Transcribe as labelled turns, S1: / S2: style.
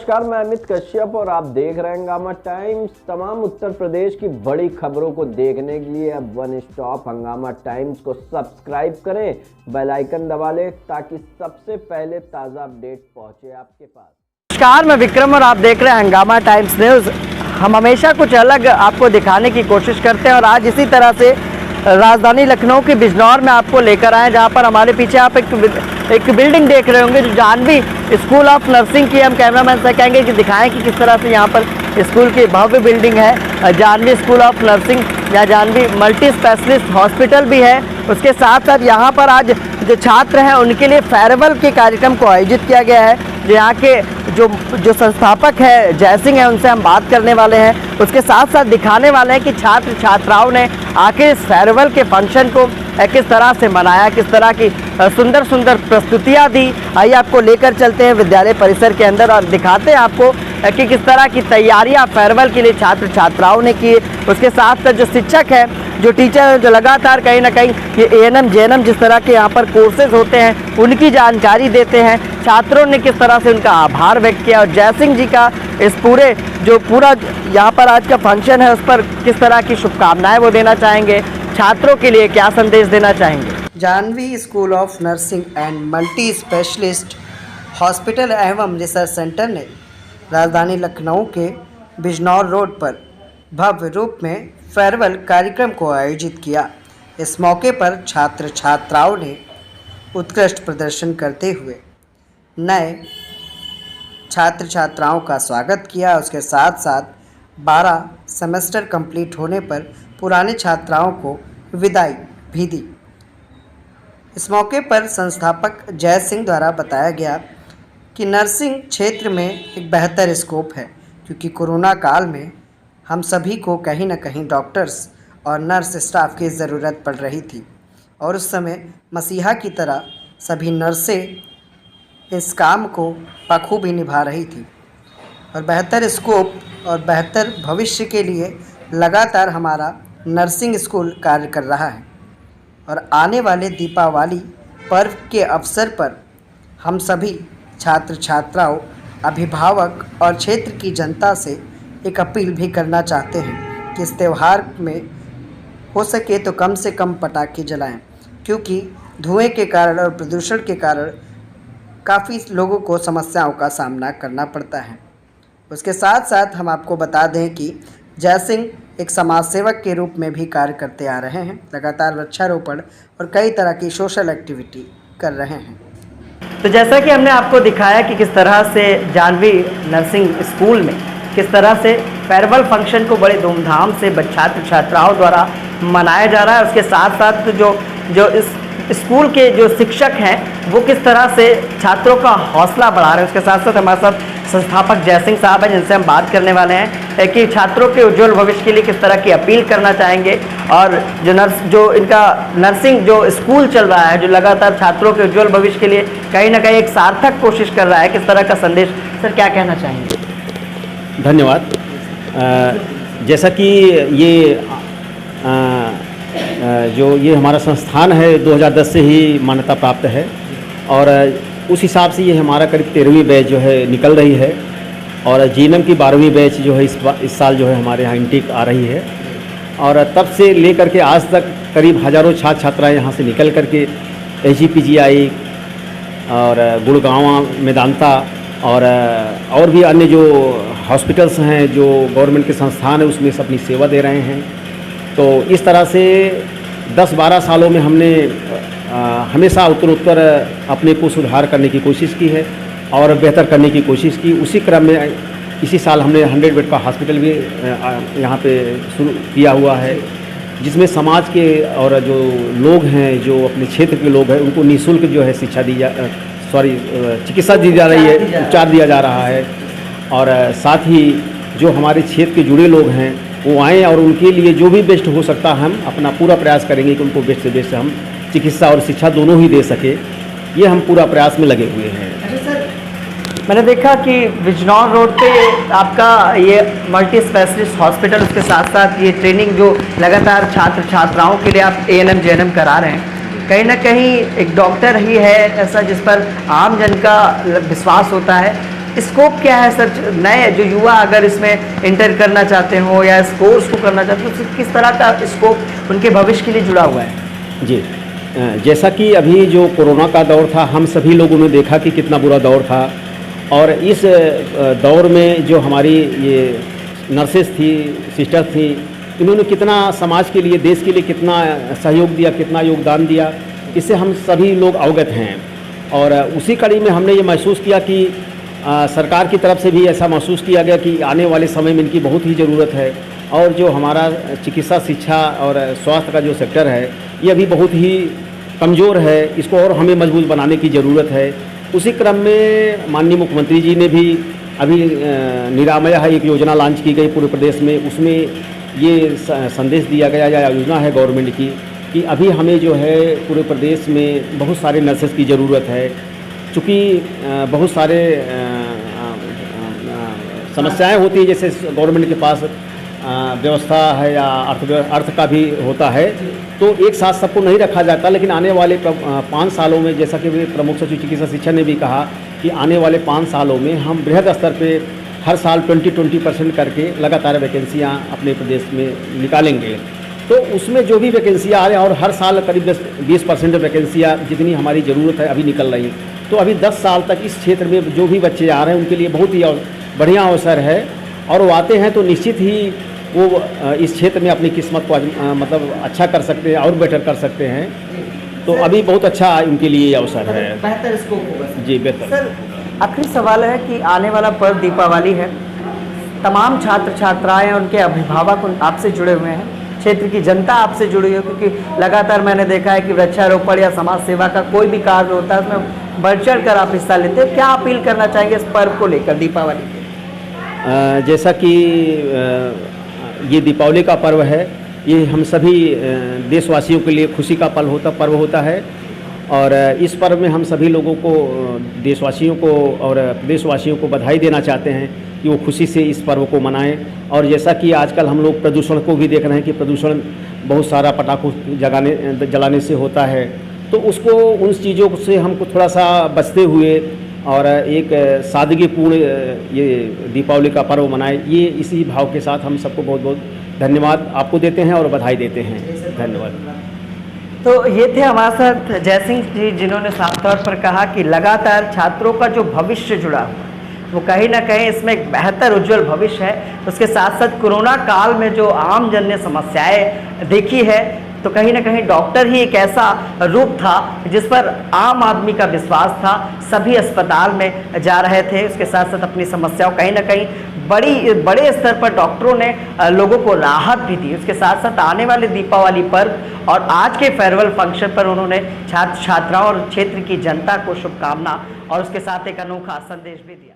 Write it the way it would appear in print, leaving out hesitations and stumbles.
S1: नमस्कार, मैं अमित कश्यप और आप देख रहे हैं हंगामा टाइम्स। तमाम उत्तर प्रदेश की बड़ी खबरों को देखने के लिए अब वन स्टॉप हंगामा टाइम्स को सब्सक्राइब करें, बेल आइकन दबा लें ताकि सबसे पहले ताज़ा अपडेट पहुंचे आपके पास।
S2: नमस्कार, मैं विक्रम और आप देख रहे हैं हंगामा टाइम्स न्यूज़। हम हमेशा कुछ अलग आपको दिखाने की कोशिश करते हैं और आज इसी तरह से राजधानी लखनऊ के बिजनौर में आपको लेकर आए, जहां पर हमारे पीछे आप एक बिल्डिंग देख रहे होंगे जो जानवी स्कूल ऑफ नर्सिंग की। हम कैमरामैन से कहेंगे कि दिखाएं कि किस तरह से यहां पर स्कूल की भव्य बिल्डिंग है, जानवी स्कूल ऑफ नर्सिंग या जानवी मल्टी स्पेशलिस्ट हॉस्पिटल भी है। उसके साथ साथ यहाँ पर आज जो छात्र हैं उनके लिए फेयरवेल के कार्यक्रम को आयोजित किया गया है। जो यहाँ के जो संस्थापक है जय सिंह है, उनसे हम बात करने वाले हैं। उसके साथ साथ दिखाने वाले हैं कि छात्र छात्राओं ने आखिर इस फेयरवेल के फंक्शन को किस तरह से मनाया, किस तरह की सुंदर सुंदर प्रस्तुतियाँ दी। आइए आपको लेकर चलते हैं विद्यालय परिसर के अंदर और दिखाते हैं आपको कि किस तरह की तैयारियां फेयरवेल के लिए छात्र छात्राओं ने की। उसके साथ साथ जो शिक्षक है, जो टीचर है, जो लगातार कहीं ना कहीं ये ANM JNM जिस तरह के यहाँ पर कोर्सेज होते हैं उनकी जानकारी देते हैं। छात्रों ने किस तरह से उनका आभार व्यक्त किया और जय सिंह जी का इस पूरा यहाँ पर आज का फंक्शन है उस पर किस तरह की शुभकामनाएं वो देना चाहेंगे, छात्रों के लिए क्या संदेश देना चाहेंगे।
S3: Janvi school of nursing and multi specialist hospital एवं रिसर्च सेंटर ने राजधानी लखनऊ के बिजनौर रोड पर भव्य रूप में फेयरवेल कार्यक्रम को आयोजित किया। इस मौके पर छात्र छात्राओं ने उत्कृष्ट प्रदर्शन करते हुए नए छात्र छात्राओं का स्वागत किया। उसके साथ साथ 12 सेमेस्टर कंप्लीट होने पर पुराने छात्राओं को विदाई भी दी। इस मौके पर संस्थापक जय सिंह द्वारा बताया गया कि नर्सिंग क्षेत्र में एक बेहतर स्कोप है, क्योंकि कोरोना काल में हम सभी को कहीं ना कहीं डॉक्टर्स और नर्स स्टाफ की ज़रूरत पड़ रही थी और उस समय मसीहा की तरह सभी नर्सें इस काम को बखूबी निभा रही थी और बेहतर स्कोप और बेहतर भविष्य के लिए लगातार हमारा नर्सिंग स्कूल कार्य कर रहा है। और आने वाले दीपावली पर्व के अवसर पर हम सभी छात्र छात्राओं, अभिभावक और क्षेत्र की जनता से एक अपील भी करना चाहते हैं कि इस त्यौहार में हो सके तो कम से कम पटाखे जलाएं, क्योंकि धुएं के कारण और प्रदूषण के कारण काफ़ी लोगों को समस्याओं का सामना करना पड़ता है। उसके साथ साथ हम आपको बता दें कि जय सिंह एक समाज सेवक के रूप में भी कार्य करते आ रहे हैं, लगातार वृक्षारोपण और कई तरह की सोशल एक्टिविटी कर रहे हैं।
S2: तो जैसा कि हमने आपको दिखाया कि किस तरह से जानवी नर्सिंग स्कूल में किस तरह से फेयरवेल फंक्शन को बड़े धूमधाम से छात्र छात्राओं द्वारा मनाया जा रहा है। उसके साथ साथ जो इस स्कूल के जो शिक्षक हैं वो किस तरह से छात्रों का हौसला बढ़ा रहे हैं। उसके साथ साथ हमारे साथ संस्थापक जय सिंह साहब हैं, जिनसे हम बात करने वाले हैं कि छात्रों के उज्जवल भविष्य के लिए किस तरह की अपील करना चाहेंगे और जो इनका नर्सिंग जो स्कूल चल रहा है, जो लगातार छात्रों के उज्जवल भविष्य के लिए कहीं ना कहीं एक सार्थक कोशिश कर रहा है, किस तरह का संदेश सर क्या कहना चाहेंगे।
S4: धन्यवाद। जैसा कि ये हमारा संस्थान है 2010 से ही मान्यता प्राप्त है और उस हिसाब से ये हमारा करीब 13वीं बैच जो है निकल रही है और JNM की 12वीं बैच जो है इस साल जो है हमारे यहाँ इंटेक आ रही है। और तब से लेकर के आज तक करीब हज़ारों छात्र छात्राएँ यहाँ से निकल करके SGPGI और गुड़गांव मेदांता और भी अन्य जो हॉस्पिटल्स हैं, जो गवर्नमेंट के संस्थान हैं, उसमें से अपनी सेवा दे रहे हैं। तो इस तरह से 10-12 सालों में हमने हमेशा उत्तर अपने को सुधार करने की कोशिश की है और बेहतर करने की कोशिश की। उसी क्रम में इसी साल हमने 100 बेड का हॉस्पिटल भी यहाँ पे शुरू किया हुआ है, जिसमें समाज के और जो लोग हैं, जो अपने क्षेत्र के लोग हैं, उनको निःशुल्क जो है चिकित्सा दी जा रही है, उपचार दिया जा रहा है। और साथ ही जो हमारे क्षेत्र के जुड़े लोग हैं वो आएँ और उनके लिए जो भी बेस्ट हो सकता है हम अपना पूरा प्रयास करेंगे कि उनको बेस्ट से बेस्ट हम चिकित्सा और शिक्षा दोनों ही दे सके। ये हम पूरा प्रयास में लगे हुए हैं।
S2: अच्छा सर, मैंने देखा कि बिजनौर रोड पे आपका ये मल्टी स्पेशलिस्ट हॉस्पिटल, उसके साथ साथ ये ट्रेनिंग जो लगातार छात्र छात्राओं के लिए आप ANM JNM करा रहे हैं, कहीं ना कहीं एक डॉक्टर ही है ऐसा जिस पर आम जन का विश्वास होता है। स्कोप क्या है सर, नए जो युवा अगर इसमें इंटर करना चाहते हो या इस कोर्स को करना चाहते हो तो किस तरह का स्कोप उनके भविष्य के लिए जुड़ा हुआ है?
S4: जी, जैसा कि अभी जो कोरोना का दौर था, हम सभी लोगों ने देखा कि कितना बुरा दौर था, और इस दौर में जो हमारी ये नर्सेस थी, सिस्टर थी, इन्होंने कितना समाज के लिए, देश के लिए कितना सहयोग दिया, कितना योगदान दिया, इससे हम सभी लोग अवगत हैं। और उसी कड़ी में हमने ये महसूस किया कि सरकार की तरफ से भी ऐसा महसूस किया गया कि आने वाले समय में इनकी बहुत ही ज़रूरत है, और जो हमारा चिकित्सा, शिक्षा और स्वास्थ्य का जो सेक्टर है ये अभी बहुत ही कमज़ोर है, इसको और हमें मजबूत बनाने की ज़रूरत है। उसी क्रम में माननीय मुख्यमंत्री जी ने भी अभी निरामया एक योजना लॉन्च की गई पूरे प्रदेश में, उसमें ये संदेश दिया गया या योजना है गवर्नमेंट की कि अभी हमें जो है पूरे प्रदेश में बहुत सारे नर्सेस की ज़रूरत है, चूँकि बहुत सारे समस्याएं होती हैं, जैसे गवर्नमेंट के पास व्यवस्था है या अर्थ का भी होता है, तो एक साथ सबको नहीं रखा जाता। लेकिन आने वाले 5 सालों में, जैसा कि प्रमुख सचिव चिकित्सा शिक्षा ने भी कहा कि आने वाले 5 सालों में हम बृहद स्तर पे हर साल 20% करके लगातार वैकेंसियाँ अपने प्रदेश में निकालेंगे। तो उसमें जो भी वैकेंसियाँ आ रही हैं, और हर साल करीब 20% वैकेंसियाँ जितनी हमारी ज़रूरत है अभी निकल रही, तो अभी 10 साल तक इस क्षेत्र में जो भी बच्चे आ रहे हैं उनके लिए बहुत ही बढ़िया अवसर है, और वो आते हैं तो निश्चित ही वो इस क्षेत्र में अपनी किस्मत को मतलब अच्छा कर सकते हैं और बेटर कर सकते हैं। तो अभी बहुत अच्छा उनके लिए ये अवसर है,
S2: बेहतर स्कोप होगा
S4: जी, बेहतर।
S2: सर, आखिरी सवाल है कि आने वाला पर्व दीपावली है, तमाम छात्र छात्राएं और उनके अभिभावक आपसे जुड़े हुए हैं, क्षेत्र की जनता आपसे जुड़ी है, क्योंकि लगातार मैंने देखा है कि वृक्षारोपण या समाज सेवा का कोई भी कार्य होता है उसमें बढ़ चढ़ कर आप हिस्सा लेते हैं। क्या अपील करना चाहेंगे इस पर्व को लेकर, दीपावली के?
S4: जैसा कि ये दीपावली का पर्व है, ये हम सभी देशवासियों के लिए खुशी का पर्व होता है, और इस पर्व में हम सभी लोगों को, देशवासियों को और प्रदेशवासियों को बधाई देना चाहते हैं कि वो खुशी से इस पर्व को मनाएं। और जैसा कि आजकल हम लोग प्रदूषण को भी देख रहे हैं कि प्रदूषण बहुत सारा पटाखों जलाने से होता है, तो उसको, उन चीज़ों से हमको थोड़ा सा बचते हुए और एक सादगीपूर्ण ये दीपावली का पर्व मनाएं। ये इसी भाव के साथ हम सबको बहुत बहुत धन्यवाद आपको देते हैं और बधाई देते हैं। धन्यवाद।
S2: तो ये थे हमारे साथ जयसिंह जी, जिन्होंने साफ तौर पर कहा कि लगातार छात्रों का जो भविष्य जुड़ा हुआ है वो कहीं ना कहीं इसमें एक बेहतर उज्जवल भविष्य है। उसके साथ साथ कोरोना काल में जो आम जन ने समस्याएं देखी है, तो कहीं ना कहीं डॉक्टर ही एक ऐसा रूप था जिस पर आम आदमी का विश्वास था, सभी अस्पताल में जा रहे थे, उसके साथ साथ अपनी समस्याओं कहीं ना कहीं बड़े स्तर पर डॉक्टरों ने लोगों को राहत भी दी। उसके साथ साथ आने वाले दीपावली पर्व और आज के फेयरवेल फंक्शन पर उन्होंने छात्र छात्राओं और क्षेत्र की जनता को शुभकामना और उसके साथ एक अनोखा संदेश भी दिया।